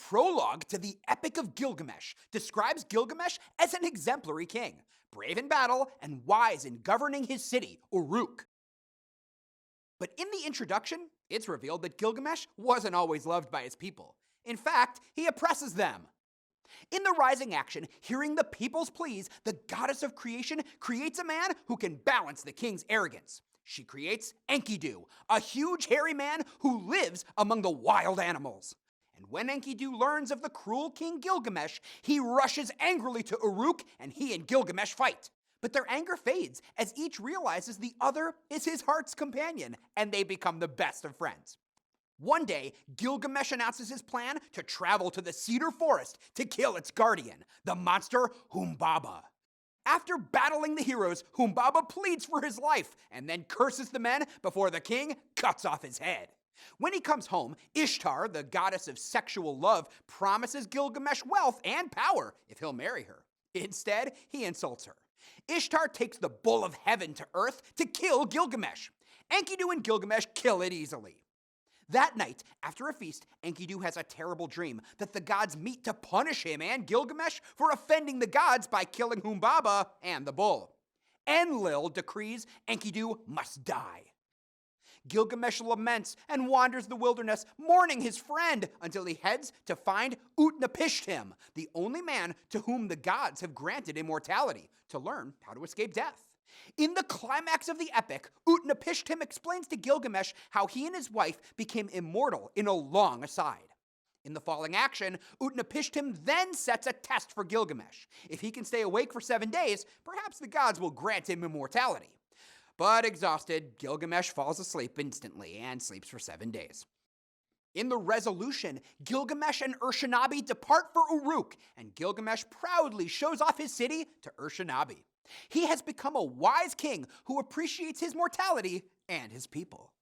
Prologue to the Epic of Gilgamesh describes Gilgamesh as an exemplary king, brave in battle and wise in governing his city, Uruk. But in the introduction, it's revealed that Gilgamesh wasn't always loved by his people. In fact, he oppresses them. In the rising action, hearing the people's pleas, the goddess of creation creates a man who can balance the king's arrogance. She creates Enkidu, a huge hairy man who lives among the wild animals. And when Enkidu learns of the cruel king Gilgamesh, he rushes angrily to Uruk and he and Gilgamesh fight. But their anger fades as each realizes the other is his heart's companion, and they become the best of friends. One day, Gilgamesh announces his plan to travel to the Cedar Forest to kill its guardian, the monster Humbaba. After battling the heroes, Humbaba pleads for his life and then curses the men before the king cuts off his head. When he comes home, Ishtar, the goddess of sexual love, promises Gilgamesh wealth and power if he'll marry her. Instead, he insults her. Ishtar takes the bull of heaven to earth to kill Gilgamesh. Enkidu and Gilgamesh kill it easily. That night, after a feast, Enkidu has a terrible dream that the gods meet to punish him and Gilgamesh for offending the gods by killing Humbaba and the bull. Enlil decrees Enkidu must die. Gilgamesh laments and wanders the wilderness, mourning his friend, until he heads to find Utnapishtim, the only man to whom the gods have granted immortality, to learn how to escape death. In the climax of the epic, Utnapishtim explains to Gilgamesh how he and his wife became immortal in a long aside. In the following action, Utnapishtim then sets a test for Gilgamesh. If he can stay awake for 7 days, perhaps the gods will grant him immortality. But exhausted, Gilgamesh falls asleep instantly and sleeps for 7 days. In the resolution, Gilgamesh and Urshanabi depart for Uruk, and Gilgamesh proudly shows off his city to Urshanabi. He has become a wise king who appreciates his mortality and his people.